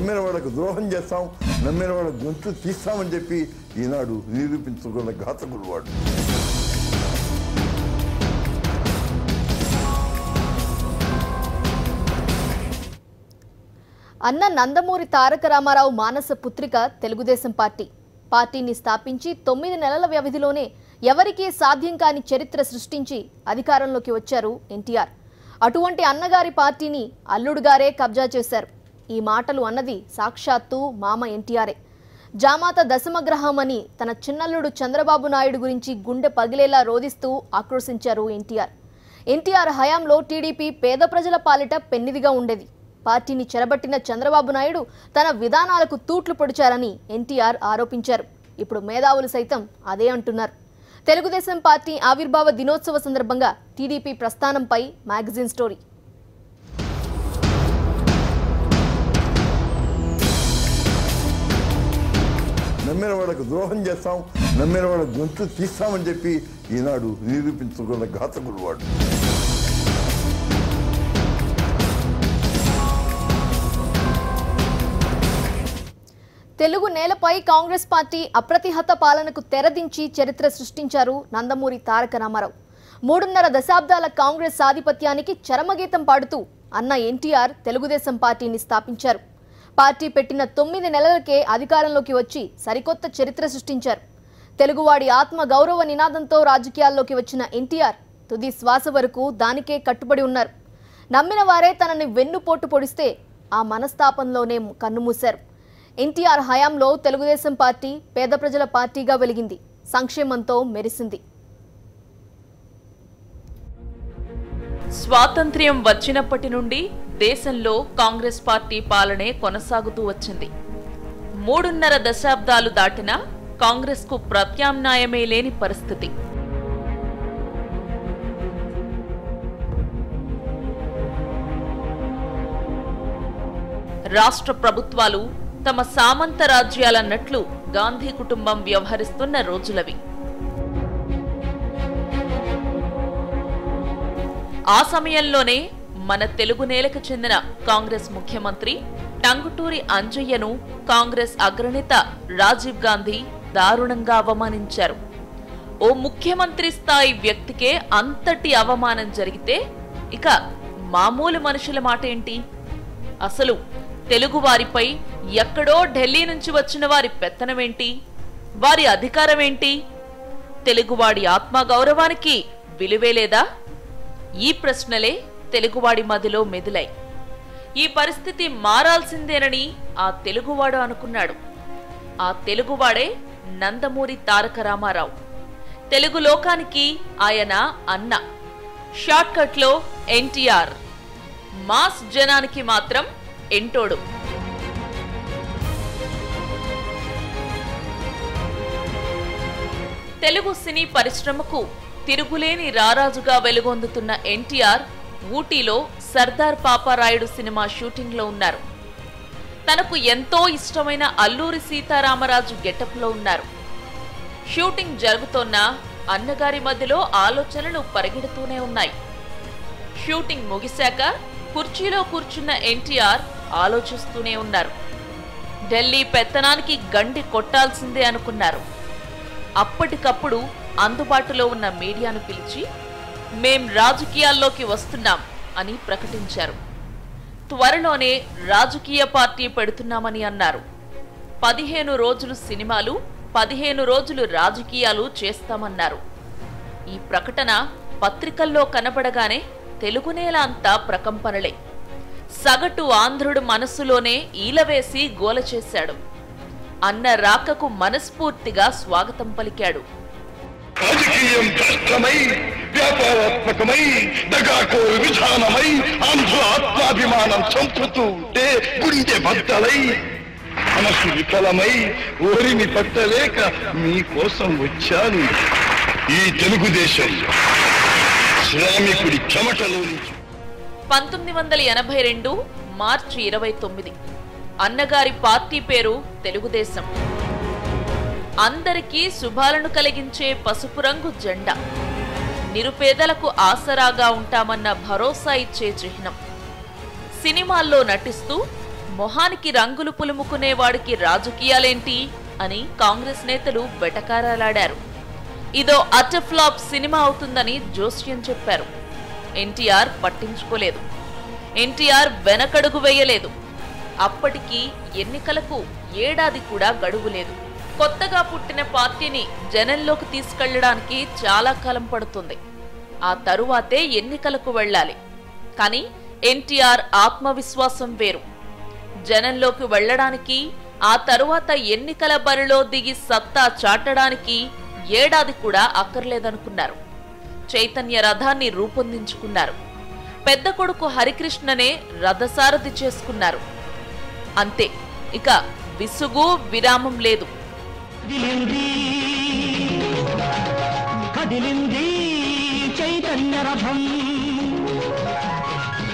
నమ్మిన వాళ్ళకు ద్రోహం చేస్తాం, నమ్మిన వాళ్ళ గొంతు తీస్తామని చెప్పి ఈనాడు నిరూపించుకున్న ఘాతకుడు వాడు. అన్న నందమూరి తారక రామారావు మానస పుత్రిక తెలుగుదేశం పార్టీని స్థాపించి 9 నెలల వ్యవధిలోనే ఎవరికీ సాధ్యం కాని చరిత్ర సృష్టించి అధికారంలోకి వచ్చారు ఎన్టీఆర్. అటువంటి అన్నగారి పార్టీని అల్లుడుగారే కబ్జా చేశారు. ఈ మాటలు అన్నది సాక్షాత్తు మామ ఎన్టీఆరే. జామాత దశమగ్రహం అని తన చిన్నల్లుడు చంద్రబాబు నాయుడు గురించి గుండె పగిలేలా రోదిస్తూ ఆక్రోశించారు ఎన్టీఆర్. ఎన్టీఆర్ హయాంలో టీడీపీ పేద ప్రజల పాలిట పెన్నిదిగా ఉండేది. పార్టీని చెరబట్టిన చంద్రబాబు నాయుడు తన విధానాలకు తూట్లు పొడిచారని ఎన్టీఆర్ ఆరోపించారు. ఇప్పుడు మేధావులు సైతం అదే అంటున్నారు. తెలుగుదేశం పార్టీ ఆవిర్భావ దినోత్సవ సందర్భంగా టీడీపీ ప్రస్థానంపై మ్యాగజైన్ స్టోరీ. నమ్మిన వాళ్ళకు ద్రోహం చేస్తాం, నమ్మిన వాళ్ళ గొంతు తీస్తామని చెప్పి ఈనాడు నిరూపించుకున్న ఘాతకుడు వాడు. తెలుగు నేలపై కాంగ్రెస్ పార్టీ అప్రతిహత పాలనకు తెరదించి చరిత్ర సృష్టించారు నందమూరి తారక రామారావు. 3.5 దశాబ్దాల కాంగ్రెస్ ఆధిపత్యానికి చరమగీతం పాడుతూ అన్న ఎన్టీఆర్ తెలుగుదేశం పార్టీని స్థాపించారు. పార్టీ పెట్టిన 9 నెలలకే అధికారంలోకి వచ్చి సరికొత్త చరిత్ర సృష్టించారు. తెలుగువాడి ఆత్మ గౌరవ నినాదంతో రాజకీయాల్లోకి వచ్చిన ఎన్టీఆర్ తుది శ్వాస వరకు దానికే కట్టుబడి ఉన్నారు. నమ్మిన వారే తనని వెన్నుపోటు పొడిస్తే ఆ మనస్తాపంలోనే కన్నుమూశారు. ఎన్టీఆర్ హయాంలో తెలుగుదేశం పార్టీ పేద ప్రజల పార్టీగా వెలిగింది, సంక్షేమంతో మెరిసింది. స్వాతంత్ర్యం వచ్చినప్పటి నుండి దేశంలో కాంగ్రెస్ పార్టీ పాలనే కొనసాగుతూ వచ్చింది. 3.5 దశాబ్దాలు దాటినా కాంగ్రెస్కు ప్రత్యామ్నాయమే లేని పరిస్థితి. రాష్ట్ర ప్రభుత్వాలు తమ సామంత రాజ్యాలన్నట్లు గాంధీ కుటుంబం వ్యవహరిస్తున్న రోజులవి. ఆ సమయంలోనే మన తెలుగు నేలకు చెందిన కాంగ్రెస్ ముఖ్యమంత్రి టంగుటూరి అంజయ్యను కాంగ్రెస్ అగ్రనేత రాజీవ్ గాంధీ దారుణంగా అవమానించారు. ఓ ముఖ్యమంత్రి స్థాయి వ్యక్తికే అంతటి అవమానం జరిగితే ఇక మామూలు మనుషుల మాట ఏంటి? అసలు తెలుగు వారిపై ఎక్కడో ఢిల్లీ నుంచి వచ్చిన వారి పెత్తనమేంటి? వారి అధికారమేంటి? తెలుగువాడి ఆత్మగౌరవానికి విలువే లేదా? ఈ ప్రశ్నలే తెలుగువాడి మదిలో మెదిలాయి. ఈ పరిస్థితి మారాల్సిందేనని ఆ తెలుగువాడు అనుకున్నాడు. ఆ తెలుగువాడే నందమూరి తారక రామారావు. తెలుగు లోకానికి ఆయన అన్న. షార్ట్కట్లో ఎన్టీఆర్. మాస్ జనానికి మాత్రం ఎంటోడు. తెలుగు సినీ పరిశ్రమకు తిరుగులేని రారాజుగా వెలుగొందుతున్న ఎన్టీఆర్ ఊటీలో సర్దార్ పాపారాయుడు సినిమా షూటింగ్లో ఉన్నారు. తనకు ఎంతో ఇష్టమైన అల్లూరి సీతారామరాజు గెటప్లో ఉన్నారు. షూటింగ్ జరుగుతోన్న అన్నగారి మధ్యలో ఆలోచనలు పరిగెడుతూనే ఉన్నాయి. షూటింగ్ ముగిశాక కుర్చీలో కూర్చున్న ఎన్టీఆర్ ఆలోచిస్తూనే ఉన్నారు. ఢిల్లీ పెత్తనానికి గండి కొట్టాల్సిందే అనుకున్నారు. అప్పటికప్పుడు అందుబాటులో ఉన్న మీడియాను పిలిచి మేం రాజకీయాల్లోకి వస్తున్నాం అని ప్రకటించారు. త్వరలోనే రాజకీయ పార్టీ పెడుతున్నామని అన్నారు. 15 రోజులు సినిమాలు, 15 రోజులు రాజకీయాలు చేస్తామన్నారు. ఈ ప్రకటన పత్రికల్లో కనబడగానే తెలుగునేల అంతా ప్రకంపనలే. సగటు ఆంధ్రుడు మనస్సులోనే ఈలవేసి గోల చేశాడు. అన్న రాకకు మనస్ఫూర్తిగా స్వాగతం పలికాడు. రాజకీయం భ్రష్టమై, వ్యాపారాత్మకమై, దగాకోరు విధానమై, ఆంధ్ర ఆత్మాభిమానం చంపుతూ ఉంటే గుండె బద్దలై, మనసు విఫలమై ఓరిని పట్టలేక మీకోసం వచ్చాను. ఈ తెలుగుదేశం శ్రామికుడి చెమటలో 1982 మార్చి 29 అన్నగారి పార్టీ పేరు తెలుగుదేశం. అందరికీ శుభాలను కలిగించే పసుపు రంగు జెండా. నిరుపేదలకు ఆసరాగా ఉంటామన్న భరోసా ఇచ్చే చిహ్నం. సినిమాల్లో నటిస్తూ మొహానికి రంగులు పులుముకునేవాడికి రాజకీయాలేంటి అని కాంగ్రెస్ నేతలు వెటకారాలాడారు. ఇదో అటర్ ఫ్లాప్ సినిమా అవుతుందని జోస్యం చెప్పారు. ఎన్టీఆర్ పట్టించుకోలేదు. ఎన్టీఆర్ వెనకడుగు వేయలేదు. అప్పటికి ఎన్నికలకు ఏడాది కూడా గడువు లేదు. కొత్తగా పుట్టిన పార్టీని జనంలోకి తీసుకెళ్లడానికి చాలా కాలం పడుతుంది. ఆ తరువాతే ఎన్నికలకు వెళ్ళాలి. కానీ ఎన్టీఆర్ ఆత్మవిశ్వాసం వేరు. జనంలోకి వెళ్లడానికి, ఆ తరువాత ఎన్నికల బరిలో దిగి సత్తా చాటడానికి ఏడాది కూడా అక్కర్లేదనుకున్నారు. చైతన్య రథాన్ని రూపొందించుకున్నారు. పెద్ద కొడుకు హరికృష్ణనే రథసారథి చేసుకున్నారు. అంతే, ఇక విసుగు విరామం లేదు. చైతన్య రథం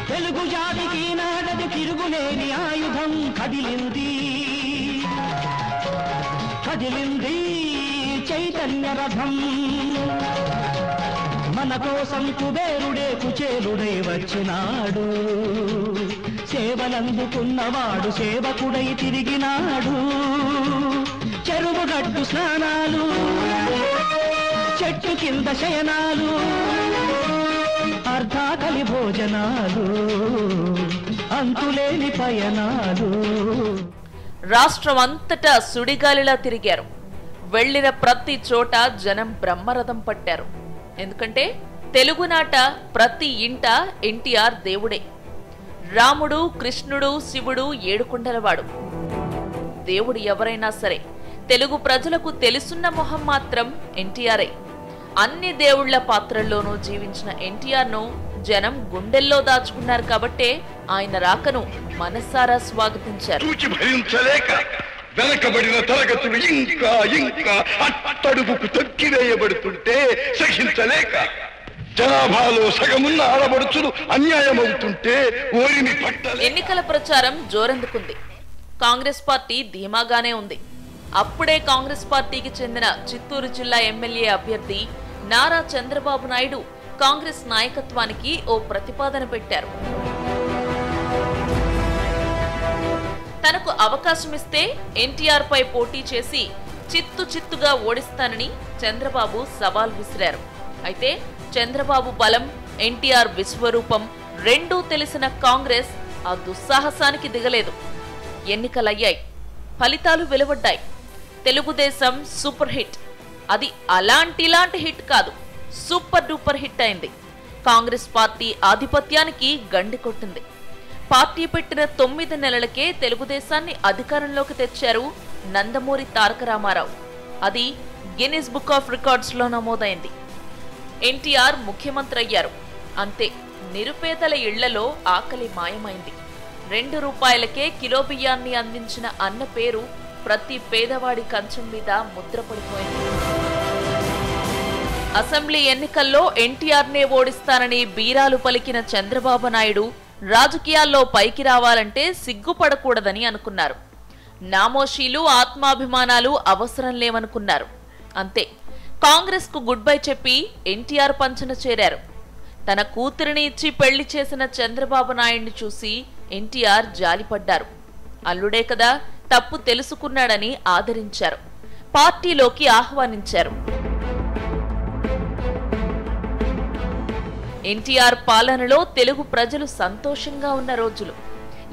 తెలుగు జాతికి నాడది తిరుగులేని ఆయుధం. కదిలింది కదిలింది చైతన్య రథం. మన కోసం కుబేరుడే కుచేలుడై వచ్చినాడు. సేవలందుకున్నవాడు సేవకుడై తిరిగినాడు. చెరువు గట్టు స్నానాలు, చెట్టు కింద శయనాలు, అర్ధాకలి భోజనాలు, అంతులేని పయనాలు. రాష్ట్రం అంతటా సుడిగాలిలా తిరిగారు. వెళ్లిన ప్రతి చోట జనం బ్రహ్మరథం పట్టారు. ఎందుకంటే తెలుగునాట ప్రతి ఇంట ఎన్టీఆర్ దేవుడే. రాముడు, కృష్ణుడు, శివుడు, ఏడుకొండలవాడు. దేవుడు ఎవరైనా సరే తెలుగు ప్రజలకు తెలుసున్న మొహం మాత్రం ఎన్టీఆర్ఏ. అన్ని దేవుళ్ల పాత్రల్లోనూ జీవించిన ఎన్టీఆర్ను జనం గుండెల్లో దాచుకున్నారు. కాబట్టే ఆయన రాకను మనసారా స్వాగతించారు. వెనకబడిన తరగతులు ఇంకా ఇంకా అట్టడుగుకు తొక్కివేయబడుతుంటే సహించలేక, జనాభాలో సగమున్న ఆడబడుచులు అన్యాయమవుతుంటే ఓరిని పట్టాలి. ఎన్నికల ప్రచారం జోరెందుకుంది. కాంగ్రెస్ పార్టీ ధీమాగానే ఉంది. అప్పుడే కాంగ్రెస్ పార్టీకి చెందిన చిత్తూరు జిల్లా ఎమ్మెల్యే అభ్యర్థి నారా చంద్రబాబు నాయుడు కాంగ్రెస్ నాయకత్వానికి ఓ ప్రతిపాదన పెట్టారు. తనకు అవకాశమిస్తే ఎన్టీఆర్ పై పోటీ చేసి చిత్తుగా ఓడిస్తానని చంద్రబాబు సవాల్ విసిరారు. అయితే చంద్రబాబు బలం, ఎన్టీఆర్ విశ్వరూపం రెండూ తెలిసిన కాంగ్రెస్ ఆ దుస్సాహసానికి దిగలేదు. ఎన్నికలయ్యాయి. ఫలితాలు వెలువడ్డాయి. Telugu Desam super hit. అది అలాంటి హిట్ కాదు, సూపర్ డూపర్ హిట్ అయింది. కాంగ్రెస్ పార్టీ ఆధిపత్యానికి గండి కొట్టింది. పార్టీ పెట్టిన 9 నెలలకే తెలుగుదేశాన్ని అధికారంలోకి తెచ్చారు నందమూరి తారక రామారావు. అది గిన్నిస్ బుక్ ఆఫ్ రికార్డ్స్ లో నమోదైంది. ఎన్టీఆర్ ముఖ్యమంత్రి అయ్యారు. అంతే, నిరుపేదల ఇళ్లలో ఆకలి మాయమైంది. 2 రూపాయలకే కిలో బియ్యాన్ని అందించిన అన్న పేరు ప్రతి పేదవాడి కంచం మీద ముద్రపడిపోయింది. అసెంబ్లీ ఎన్నికల్లో ఎన్టీఆర్నే ఓడిస్తానని బీరాలు పలికిన చంద్రబాబు నాయుడు రాజకీయాల్లో పైకి రావాలంటే సిగ్గుపడకూడదని అనుకున్నారు. నామోషీలు, ఆత్మాభిమానాలు అవసరం లేవనుకున్నారు. అంతే, కాంగ్రెస్ కు గుడ్ బై చెప్పి ఎన్టీఆర్ పంచన చేరారు. తన కూతురిని ఇచ్చి పెళ్లి చేసిన చంద్రబాబు నాయుడిని చూసి ఎన్టీఆర్ జాలిపడ్డారు. అల్లుడే కదా, తప్పు తెలుసుకున్నాడని ఆదరించారు. పార్టీలోకి ఆహ్వానించారు. ఎన్టీఆర్ పాలనలో తెలుగు ప్రజలు సంతోషంగా ఉన్న రోజులు.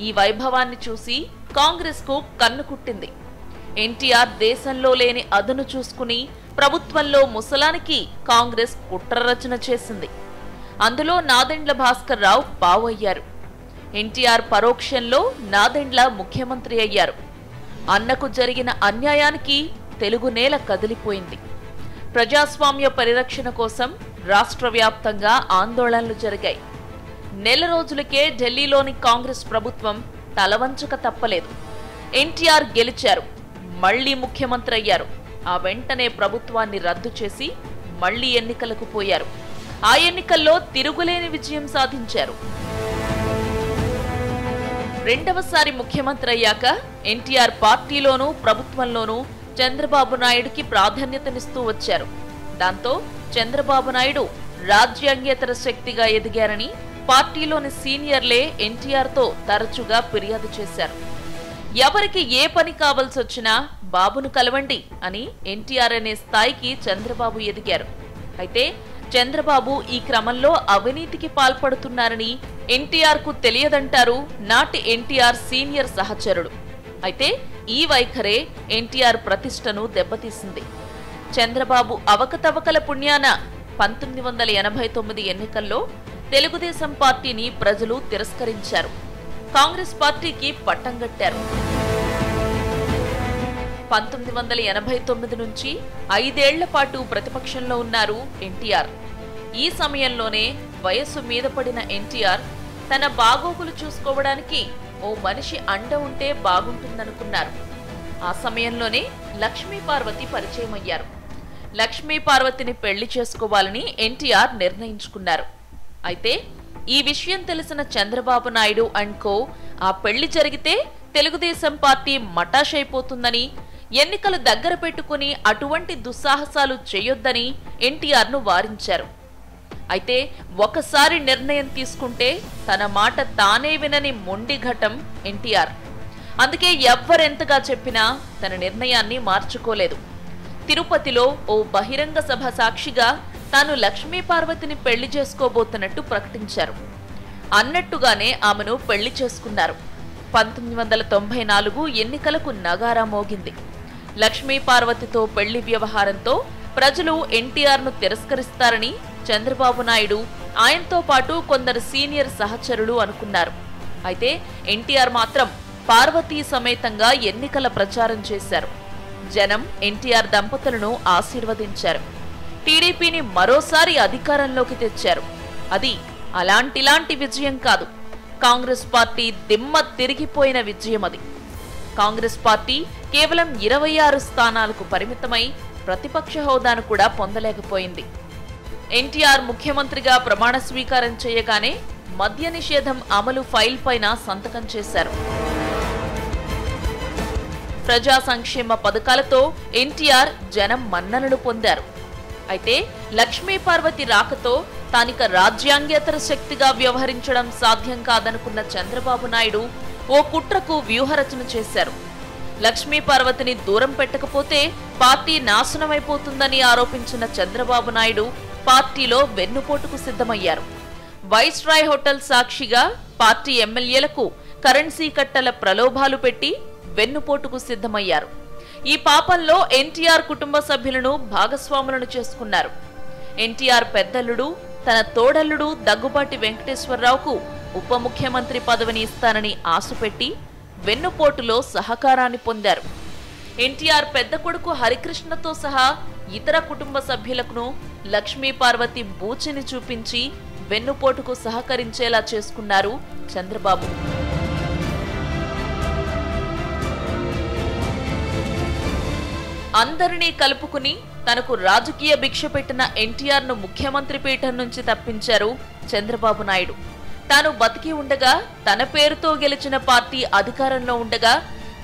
ఈ వైభవాన్ని చూసి కాంగ్రెస్ కు కన్ను కుట్టింది. ఎన్టీఆర్ దేశంలో లేని అదును చూసుకుని ప్రభుత్వంలో ముసలానికి కాంగ్రెస్ కుట్రరచన చేసింది. అందులో నాదెండ్ల భాస్కర్ రావు పావయ్యారు. ఎన్టీఆర్ పరోక్షంలో నాదెండ్ల ముఖ్యమంత్రి అయ్యారు. అన్నకు జరిగిన అన్యాయానికి తెలుగు నేల కదిలిపోయింది. ప్రజాస్వామ్య పరిరక్షణ కోసం రాష్ట్ర వ్యాప్తంగా ఆందోళనలు జరిగాయి. నెల రోజులకే ఢిల్లీలోని కాంగ్రెస్ ప్రభుత్వం తలవంచక తప్పలేదు. ఎన్టీఆర్ గెలిచారు, మళ్లీ ముఖ్యమంత్రి అయ్యారు. ఆ వెంటనే ప్రభుత్వాన్ని రద్దు చేసి మళ్లీ ఎన్నికలకు పోయారు. ఆ ఎన్నికల్లో తిరుగులేని విజయం సాధించారు. రెండవసారి ముఖ్యమంత్రి అయ్యాక ఎన్టీఆర్ పార్టీలోనూ ప్రభుత్వంలోనూ చంద్రబాబు నాయుడుకి ప్రాధాన్యతనిస్తూ వచ్చారు. దాంతో చంద్రబాబు నాయుడు రాజ్యాంగేతర శక్తిగా ఎదిగారని పార్టీలోని సీనియర్లే ఎన్టీఆర్తో తరచుగా ఫిర్యాదు చేశారు. ఎవరికి ఏ పని కావాల్సొచ్చినా బాబును కలవండి అని ఎన్టీఆర్ అనే స్థాయికి చంద్రబాబు ఎదిగారు. అయితే చంద్రబాబు ఈ క్రమంలో అవినీతికి పాల్పడుతున్నారని ఎన్టీఆర్కు తెలియదంటారు నాటి ఎన్టీఆర్ సీనియర్ సహచరుడు. అయితే ఈ వైఖరే ఎన్టీఆర్ ప్రతిష్టను దెబ్బతీసింది. చంద్రబాబు అవకతవకల పుణ్యాన 1989 ఎన్నికల్లో తెలుగుదేశం పార్టీని ప్రజలు తిరస్కరించారు. కాంగ్రెస్ పార్టీకి పట్టం కట్టారు. 1989 నుంచి 5 ఏళ్ల పాటు ప్రతిపక్షంలో ఉన్నారు ఎన్టీఆర్. ఈ సమయంలోనే వయస్సు మీద పడిన ఎన్టీఆర్ తన బాగోగులు చూసుకోవడానికి ఓ మనిషి అండ ఉంటే బాగుంటుందనుకున్నారు. ఆ సమయంలోనే లక్ష్మీపార్వతి పరిచయం అయ్యారు. లక్ష్మీపార్వతిని పెళ్లి చేసుకోవాలని ఎన్టీఆర్ నిర్ణయించుకున్నారు. అయితే ఈ విషయం తెలిసిన చంద్రబాబు నాయుడు అండ్ కో ఆ పెళ్లి జరిగితే తెలుగుదేశం పార్టీ మటాష్ అయిపోతుందని, ఎన్నికలు దగ్గర పెట్టుకుని అటువంటి దుస్సాహసాలు చేయొద్దని ఎన్టీఆర్ను వారించారు. అయితే ఒకసారి నిర్ణయం తీసుకుంటే తన మాట తానే వినని మొండి ఘటం ఎన్టీఆర్. అందుకే ఎవ్వరెంతగా చెప్పినా తన నిర్ణయాన్ని మార్చుకోలేదు. తిరుపతిలో ఓ బహిరంగ సభ సాక్షిగా తాను లక్ష్మీపార్వతిని పెళ్లి చేసుకోబోతున్నట్టు ప్రకటించారు. అన్నట్టుగానే ఆమెను పెళ్లి చేసుకున్నారు. 1994 ఎన్నికలకు నగారా మోగింది. లక్ష్మీపార్వతితో పెళ్లి వ్యవహారంతో ప్రజలు ఎన్టీఆర్ను తిరస్కరిస్తారని చంద్రబాబు నాయుడు, ఆయనతో పాటు కొందరు సీనియర్ సహచరులు అనుకున్నారు. అయితే ఎన్టీఆర్ మాత్రం పార్వతీ సమేతంగా ఎన్నికల ప్రచారం చేశారు. జనం ఎన్టీఆర్ దంపతులను ఆశీర్వదించారు. టీడీపీని మరోసారి అధికారంలోకి తెచ్చారు. అది అలాంటిలాంటి విజయం కాదు, కాంగ్రెస్ పార్టీ దిమ్మ తిరిగిపోయిన విజయం అది. కాంగ్రెస్ పార్టీ కేవలం 26 స్థానాలకు పరిమితమై ప్రతిపక్ష హోదాను కూడా పొందలేకపోయింది. ఎన్టీఆర్ ముఖ్యమంత్రిగా ప్రమాణ స్వీకారం చేయగానే మద్య నిషేధం అమలు ఫైల్ పైన సంతకం చేశారు. ప్రజా సంక్షేమ పథకాలతో ఎన్టీఆర్ జనం మన్ననలు పొందారు. అయితే లక్ష్మీపార్వతి రాకతో తానిక రాజ్యాంగేతర శక్తిగా వ్యవహరించడం సాధ్యం కాదనుకున్న చంద్రబాబు నాయుడు ఓ కుట్రకు వ్యూహరచన చేశారు. లక్ష్మీపార్వతిని దూరం పెట్టకపోతే పార్టీ నాశనమైపోతుందని ఆరోపించిన చంద్రబాబు నాయుడు పార్టీలో వెన్నుపోటుకు సిద్ధమయ్యారు. వైస్రాయ్ హోటల్ సాక్షిగా పార్టీ ఎమ్మెల్యేలకు కరెన్సీ కట్టల ప్రలోభాలు పెట్టి వెన్నుపోటుకు సిద్ధమయ్యారు. ఈ పాపంలో ఎన్టీఆర్ కుటుంబ సభ్యులను భాగస్వాములను చేసుకున్నారు. ఎన్టీఆర్ పెద్దల్లుడు తన తోడల్లుడు దగ్గుబాటి వెంకటేశ్వరరావుకు ఉప ముఖ్యమంత్రి పదవిని ఇస్తానని ఆశపెట్టి వెన్నుపోటులో సహకారాన్ని పొందారు. ఎన్టీఆర్ పెద్ద కొడుకు హరికృష్ణతో సహా ఇతర కుటుంబ సభ్యులకు లక్ష్మీపార్వతి బూచిని చూపించి వెన్నుపోటుకు సహకరించేలా చేసుకున్నారు చంద్రబాబు. అందరినీ కలుపుకుని తనకు రాజకీయ భిక్ష పెట్టిన ఎన్టీఆర్ను ముఖ్యమంత్రి పీఠం నుంచి తప్పించారు చంద్రబాబు నాయుడు. తాను బతికి ఉండగా, తన పేరుతో గెలిచిన పార్టీ అధికారంలో ఉండగా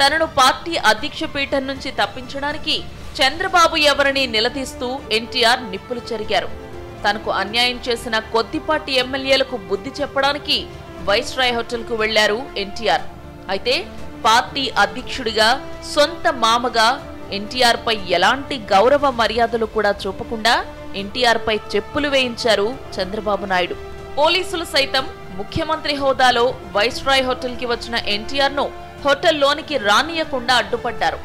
తనను పార్టీ అధ్యక్ష పీఠం నుంచి తప్పించడానికి చంద్రబాబు ఎవరిని నిలదీస్తూ ఎన్టీఆర్ నిప్పులు చెరిగారు. తనకు అన్యాయం చేసిన కొద్దిపాటి ఎమ్మెల్యేలకు బుద్ధి చెప్పడానికి వైస్రాయ్ హోటల్కు వెళ్లారు ఎన్టీఆర్. అయితే పార్టీ అధ్యక్షుడిగా, సొంత మామగా ఎన్టీఆర్ పై ఎలాంటి గౌరవ మర్యాదలు కూడా చూపకుండా ఎన్టీఆర్ పై చెప్పులు వేయించారు చంద్రబాబు నాయుడు. పోలీసులు సైతం ముఖ్యమంత్రి హోదాలో వైస్రాయ్ హోటల్ కి వచ్చిన ఎన్టీఆర్ ను హోటల్లోనికి రానియకుండా అడ్డుపడ్డారు.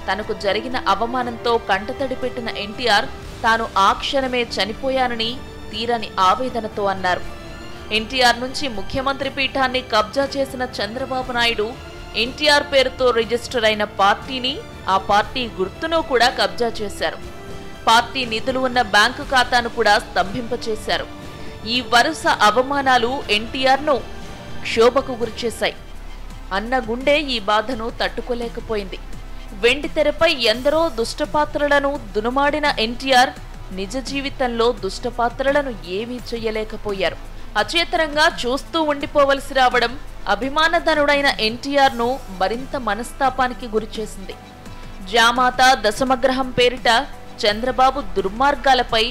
తనకు జరిగిన అవమానంతో కంటతడి పెట్టిన ఎన్టీఆర్ తాను ఆ క్షణమే చనిపోయానని తీరని ఆవేదనతో అన్నారు. ఎన్టీఆర్ నుంచి ముఖ్యమంత్రి పీఠాన్ని కబ్జా చేసిన చంద్రబాబు నాయుడు ఎన్టీఆర్ పేరుతో రిజిస్టర్ అయిన పార్టీని, ఆ పార్టీ గుర్తును కూడా కబ్జా చేశారు. పార్టీ నిధులు ఉన్న బ్యాంకు ఖాతాను కూడా స్తంభింపచేశారు. ఈ వరుస అవమానాలు ఎన్టీఆర్ను క్షోభకు గురిచేశాయి. అన్న గుండె ఈ బాధను తట్టుకోలేకపోయింది. వెండితెరపై ఎందరో దుష్టపాత్రలను దునుమాడిన ఎన్టీఆర్ నిజ జీవితంలో దుష్టపాత్రలను ఏమీ చెయ్యలేకపోయారు. అచేతనంగా చూస్తూ ఉండిపోవలసి రావడం అభిమానధనుడైన ఎన్టీఆర్ ను మరింత మనస్తాపానికి గురిచేసింది. జామాత దశమగ్రహం పేరిట చంద్రబాబు దుర్మార్గాలపై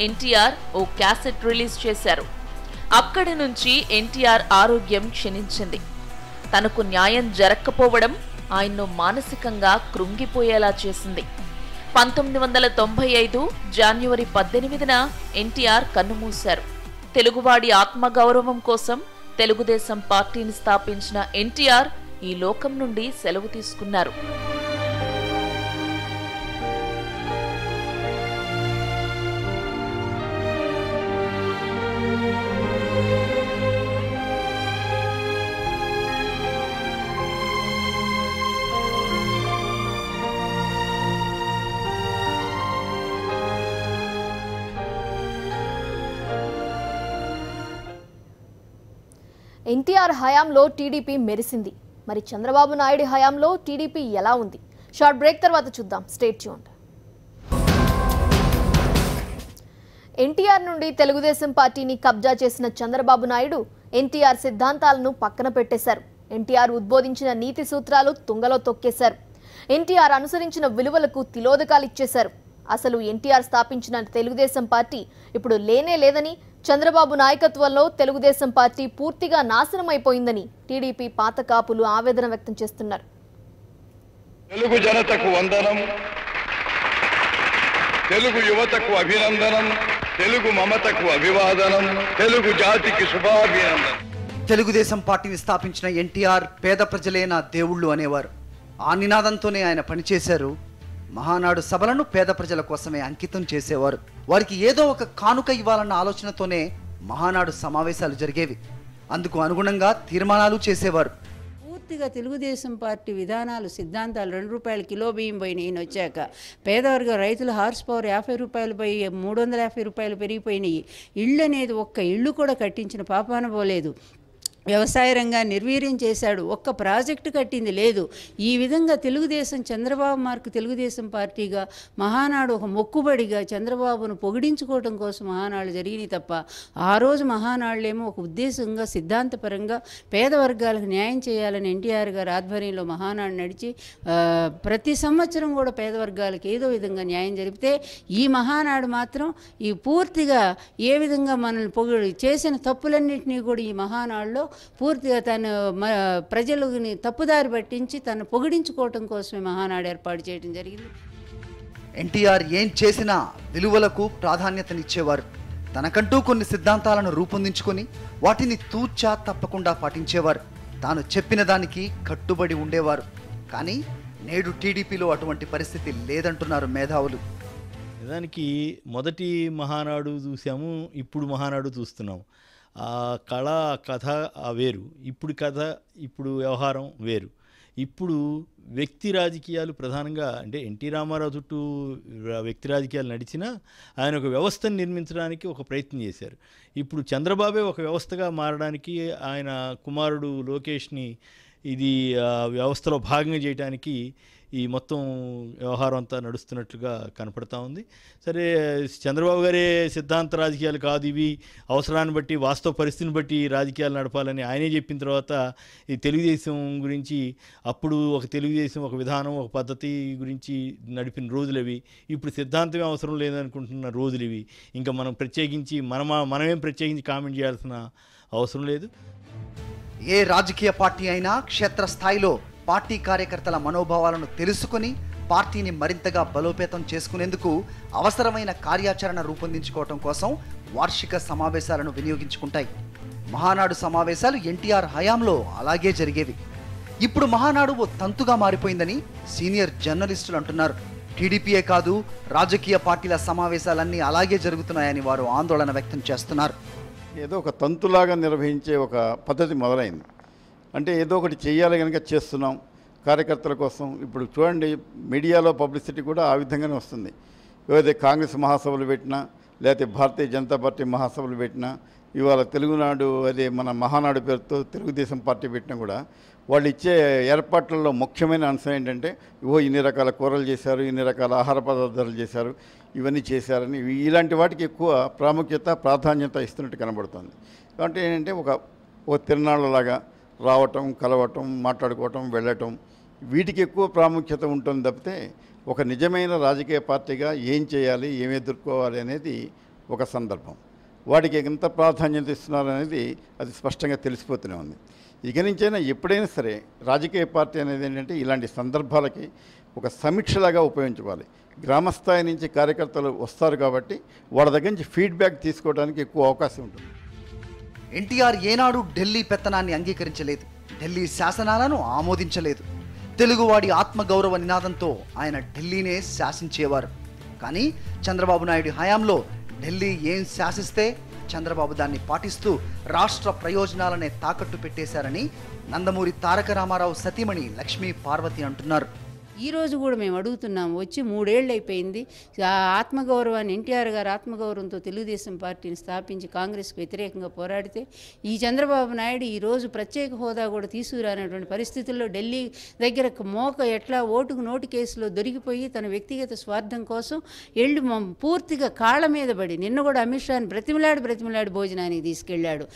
ఎన్టీఆర్ ఓ క్యాసెట్ రిలీజ్ చేశారు. అక్కడి నుంచి ఎన్టీఆర్ ఆరోగ్యం క్షీణించింది. తనకు న్యాయం జరగకపోవడం ఆయన్ను మానసికంగా కృంగిపోయేలా చేసింది. 1995 జనవరి 18న ఎన్టీఆర్ కన్నుమూశారు. తెలుగువాడి ఆత్మగౌరవం కోసం తెలుగుదేశం పార్టీని స్థాపించిన ఎన్టీఆర్ ఈ లోకం నుండి సెలవు తీసుకున్నారు. ఎన్టీఆర్ హయాంలో టీడీపీ మెరిసింది. మరి చంద్రబాబు నాయుడు హయాంలో టీడీపీ ఎలా ఉంది? షార్ట్ బ్రేక్ తర్వాత చూద్దాం. State tuned. ఎన్టీఆర్ నుండి తెలుగుదేశం పార్టీని కబ్జా చేసిన చంద్రబాబు నాయుడు ఎన్టీఆర్ సిద్ధాంతాలను పక్కన పెట్టేశారు. ఎన్టీఆర్ ఉద్బోధించిన నీతి సూత్రాలు తుంగలో తొక్కేశారు. ఎన్టీఆర్ అనుసరించిన విలువలకు తిలోదకాలు ఇచ్చేశారు. అసలు ఎన్టీఆర్ స్థాపించిన తెలుగుదేశం పార్టీ ఇప్పుడు లేనే లేదని, చంద్రబాబు నాయకత్వంలో తెలుగుదేశం పార్టీ పూర్తిగా నాశనమైపోయిందని టీడీపీ పాత కాపులు ఆవేదన వ్యక్తం చేస్తున్నారు. తెలుగు జనతకు వందనం, తెలుగు యువతకు అభినందనం, తెలుగు మమతకు అభివాదనం, తెలుగు జాతికి శుభాభినందనం. తెలుగుదేశం పార్టీని స్థాపించిన ఎన్టీఆర్ పేద ప్రజలే నా దేవుళ్ళు అనేవారు. ఆ నినాదంతోనే ఆయన పనిచేశారు. మహానాడు సభలను పేద ప్రజల కోసమే అంకితం చేసేవారు. వారికి ఏదో ఒక కానుక ఇవ్వాలన్న ఆలోచనతోనే మహానాడు సమావేశాలు జరిగేవి. అందుకు అనుగుణంగా తీర్మానాలు చేసేవారు. పూర్తిగా తెలుగుదేశం పార్టీ విధానాలు, సిద్ధాంతాలు 2 రూపాయలు కిలో బియ్యం పోయినాయి. ఈయన వచ్చాక పేదవర్గ రైతుల హార్స్ పవర్ 50 రూపాయలు పోయి 350 రూపాయలు పెరిగిపోయినాయి. ఇళ్ళు అనేది ఒక్క ఇళ్ళు కూడా కట్టించిన పాపాన పోలేదు. వ్యవసాయ రంగాన్ని నిర్వీర్యం చేశాడు. ఒక్క ప్రాజెక్టు కట్టింది లేదు. ఈ విధంగా తెలుగుదేశం, చంద్రబాబు మార్కు తెలుగుదేశం పార్టీగా మహానాడు ఒక మొక్కుబడిగా చంద్రబాబును పొగిడించుకోవడం కోసం మహానాడు జరిగినాయి తప్ప, ఆ రోజు మహానాడులేమో ఒక ఉద్దేశంగా సిద్ధాంతపరంగా పేద వర్గాలకు న్యాయం చేయాలని ఎన్టీఆర్ గారు ఆధ్వర్యంలో మహానాడు నడిచి ప్రతి సంవత్సరం కూడా పేద వర్గాలకు ఏదో విధంగా న్యాయం జరిపితే, ఈ మహానాడు మాత్రం ఈ పూర్తిగా ఏ విధంగా మనల్ని పొగిడి చేసిన తప్పులన్నింటినీ కూడా ఈ మహానాడులో పూర్తిగా తను ప్రజలని తప్పుదారి పట్టించి తను పొగిడించుకోవటం కోసమే మహానాడు ఏర్పాటు చేయడం జరిగింది. ఎన్టీఆర్ ఏం చేసినా విలువలకు ప్రాధాన్యతనిచ్చేవారు. తనకంటూ కొన్ని సిద్ధాంతాలను రూపొందించుకొని వాటిని తూచా తప్పకుండా పాటించేవారు. తాను చెప్పిన దానికి కట్టుబడి ఉండేవారు. కానీ నేడు టీడీపీలో అటువంటి పరిస్థితి లేదంటున్నారు మేధావులు. దానికి మొదటి మహానాడు చూసాము, ఇప్పుడు మహానాడు చూస్తున్నాము. ఆ కళ, కథ వేరు. ఇప్పుడు కథ, ఇప్పుడు వ్యవహారం వేరు. ఇప్పుడు వ్యక్తి రాజకీయాలు ప్రధానంగా, అంటే ఎన్టీ రామారావు చుట్టూ వ్యక్తి రాజకీయాలు నడిచినా ఆయన ఒక వ్యవస్థను నిర్మించడానికి ఒక ప్రయత్నం చేశారు. ఇప్పుడు చంద్రబాబే ఒక వ్యవస్థగా మారడానికి, ఆయన కుమారుడు లోకేష్ని ఇది వ్యవస్థలో భాగంగా చేయడానికి ఈ మొత్తం వ్యవహారం అంతా నడుస్తున్నట్లుగా కనపడతా ఉంది. సరే, చంద్రబాబు గారే సిద్ధాంత రాజకీయాలు కాదు ఇవి, అవసరాన్ని బట్టి వాస్తవ పరిస్థితిని బట్టి రాజకీయాలు నడపాలని ఆయనే చెప్పిన తర్వాత ఈ తెలుగుదేశం గురించి, అప్పుడు ఒక తెలుగుదేశం ఒక విధానం, ఒక పద్ధతి గురించి నడిపిన రోజులు అవి. ఇప్పుడు సిద్ధాంతమే అవసరం లేదనుకుంటున్న రోజులు ఇవి. ఇంకా మనం ప్రత్యేకించి మనమేం ప్రత్యేకించి కామెంట్ చేయాల్సిన అవసరం లేదు. ఏ రాజకీయ పార్టీ అయినా క్షేత్రస్థాయిలో పార్టీ కార్యకర్తల మనోభావాలను తెలుసుకొని పార్టీని మరింతగా బలోపేతం చేసుకునేందుకు అవసరమైన కార్యాచరణ రూపొందించుకోవటం కోసం వార్షిక సమావేశాలను వినియోగించుకుంటాయి. మహానాడు సమావేశాలు ఎన్టీఆర్ హయాంలో అలాగే జరిగేవి. ఇప్పుడు మహానాడు ఓ తంతుగా మారిపోయిందని సీనియర్ జర్నలిస్టులు అంటున్నారు. టీడీపీయే కాదు, రాజకీయ పార్టీల సమావేశాలన్నీ అలాగే జరుగుతున్నాయని వారు ఆందోళన వ్యక్తం చేస్తున్నారు. ఏదో ఒక తంతులాగా నిర్వహించే ఒక పద్ధతి మొదలైంది. అంటే ఏదో ఒకటి చేయాలి కనుక చేస్తున్నాం కార్యకర్తల కోసం. ఇప్పుడు చూడండి, మీడియాలో పబ్లిసిటీ కూడా ఆ విధంగానే వస్తుంది. ఏదైతే కాంగ్రెస్ మహాసభలు పెట్టినా, లేకపోతే భారతీయ జనతా పార్టీ మహాసభలు పెట్టినా, ఇవాళ తెలుగునాడు అదే మన మహానాడు పేరుతో తెలుగుదేశం పార్టీ పెట్టినా కూడా వాళ్ళు ఇచ్చే ఏర్పాట్లలో ముఖ్యమైన అంశం ఏంటంటే, ఇన్ని రకాల కూరలు చేశారు, ఇన్ని రకాల ఆహార పదార్థాలు చేశారు, ఇవన్నీ చేశారని, ఇలాంటి వాటికి ఎక్కువ ప్రాధాన్యత ఇస్తున్నట్టు కనబడుతుంది. కాబట్టి ఏంటంటే ఒక తిరునాళ్ళలాగా రావటం, కలవటం, మాట్లాడుకోవటం, వెళ్ళటం, వీటికి ఎక్కువ ప్రాముఖ్యత ఉంటుంది తప్పితే ఒక నిజమైన రాజకీయ పార్టీగా ఏం చేయాలి, ఏమి ఎదుర్కోవాలి అనేది ఒక సందర్భం. వాటికి ఎంత ప్రాధాన్యత ఇస్తున్నారు అనేది అది స్పష్టంగా తెలిసిపోతూనే ఉంది. ఇక నుంచైనా ఎప్పుడైనా సరే రాజకీయ పార్టీ అనేది ఏంటంటే ఇలాంటి సందర్భాలకి ఒక సమీక్షలాగా ఉపయోగించుకోవాలి. గ్రామస్థాయి నుంచి కార్యకర్తలు వస్తారు కాబట్టి వాళ్ళ దగ్గర నుంచి ఫీడ్బ్యాక్ తీసుకోవడానికి ఎక్కువ అవకాశం ఉంటుంది. ఎన్టీఆర్ ఏనాడు ఢిల్లీ పెత్తనాన్ని అంగీకరించలేదు, ఢిల్లీ శాసనాలను ఆమోదించలేదు. తెలుగువాడి ఆత్మగౌరవ నినాదంతో ఆయన ఢిల్లీనే శాసించేవారు. కానీ చంద్రబాబు నాయుడు హయాంలో ఢిల్లీ ఏం శాసిస్తే చంద్రబాబు దాన్ని పాటిస్తూ రాష్ట్ర ప్రయోజనాలనే తాకట్టు పెట్టేశారని నందమూరి తారక రామారావు సతీమణి లక్ష్మీ పార్వతి అంటున్నారు. ఈరోజు కూడా మేము అడుగుతున్నాము, వచ్చి 3 ఏళ్ళు అయిపోయింది. ఆ ఆత్మగౌరవాన్ని, ఎన్టీఆర్ గారు ఆత్మగౌరవంతో తెలుగుదేశం పార్టీని స్థాపించి కాంగ్రెస్కి వ్యతిరేకంగా పోరాడితే ఈ చంద్రబాబు నాయుడు ఈరోజు ప్రత్యేక హోదా కూడా తీసుకురానటువంటి పరిస్థితుల్లో ఢిల్లీ దగ్గర ఎట్లా ఓటుకు నోటు కేసులో దొరికిపోయి తన వ్యక్తిగత స్వార్థం కోసం పూర్తిగా కాళ్ళ మీద పడి నిన్న కూడా అమిత్ షాని బ్రతిమలాడి భోజనానికి తీసుకెళ్లాడు.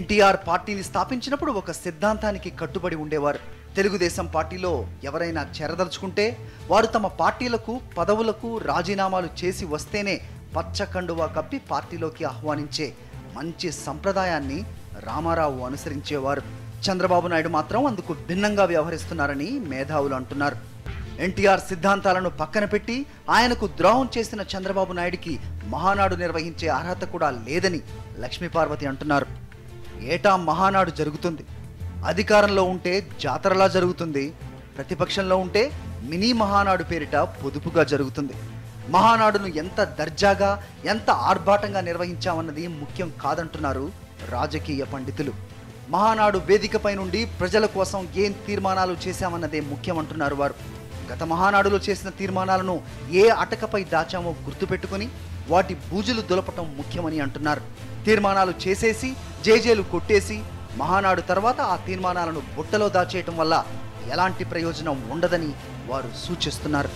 ఎన్టీఆర్ పార్టీని స్థాపించినప్పుడు ఒక సిద్ధాంతానికి కట్టుబడి ఉండేవారు. తెలుగుదేశం పార్టీలో ఎవరైనా చేరదలుచుకుంటే వారు తమ పార్టీలకు పదవులకు రాజీనామాలు చేసి వస్తేనే పచ్చకండువా కప్పి పార్టీలోకి ఆహ్వానించే మంచి సంప్రదాయాన్ని రామారావు అనుసరించేవారు. చంద్రబాబు నాయుడు మాత్రం అందుకు భిన్నంగా వ్యవహరిస్తున్నారని మేధావులు అంటున్నారు. ఎన్టీఆర్ సిద్ధాంతాలను పక్కన పెట్టి ఆయనకు ద్రోహం చేసిన చంద్రబాబు నాయుడికి మహానాడు నిర్వహించే అర్హత కూడా లేదని లక్ష్మీపార్వతి అంటున్నారు. ఏటా మహానాడు జరుగుతుంది. అధికారంలో ఉంటే జాతరలా జరుగుతుంది, ప్రతిపక్షంలో ఉంటే మినీ మహానాడు పేరిట పొదుపుగా జరుగుతుంది. మహానాడును ఎంత దర్జాగా, ఎంత ఆర్భాటంగా నిర్వహించామన్నది ముఖ్యం కాదంటున్నారు రాజకీయ పండితులు. మహానాడు వేదికపై నుండి ప్రజల కోసం ఏం తీర్మానాలు చేశామన్నదే ముఖ్యమంటున్నారు వారు. గత మహానాడులో చేసిన తీర్మానాలను ఏ అటకపై దాచామో గుర్తుపెట్టుకుని వాటి బూజులు దులపటం ముఖ్యమని అంటున్నారు. తీర్మానాలు చేసేసి జేజేలు కొట్టేసి మహానాడు తర్వాత ఆ తీర్మానాలను బుట్టలో దాచేయటం వల్ల ఎలాంటి ప్రయోజనం ఉండదని వారు సూచిస్తున్నారు.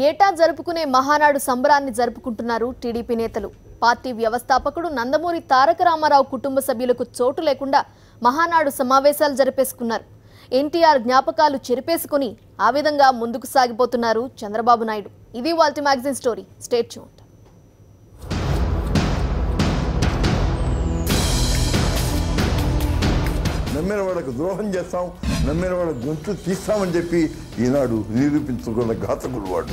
ఏటా జరుపుకునే మహానాడు సంబరాన్ని జరుపుకుంటున్నారు టీడీపీ నేతలు. పార్టీ వ్యవస్థాపకుడు నందమూరి తారక రామారావు కుటుంబ సభ్యులకు చోటు లేకుండా మహానాడు సమావేశాలు జరిపేసుకున్నారు. ఎన్టీఆర్ జ్ఞాపకాలు చెరిపేసుకుని ఆ విధంగా ముందుకు సాగిపోతున్నారు చంద్రబాబు నాయుడు. ఇది వాల్టి మ్యాగజైన్ స్టోరీ. Stay tuned. నమ్మిన వాళ్ళకు ద్రోహం చేస్తాం, నమ్మిన వాళ్ళ గొంతు తీస్తామని చెప్పి ఈనాడు నిరూపించుకున్న ఘాతకుడు వాడు.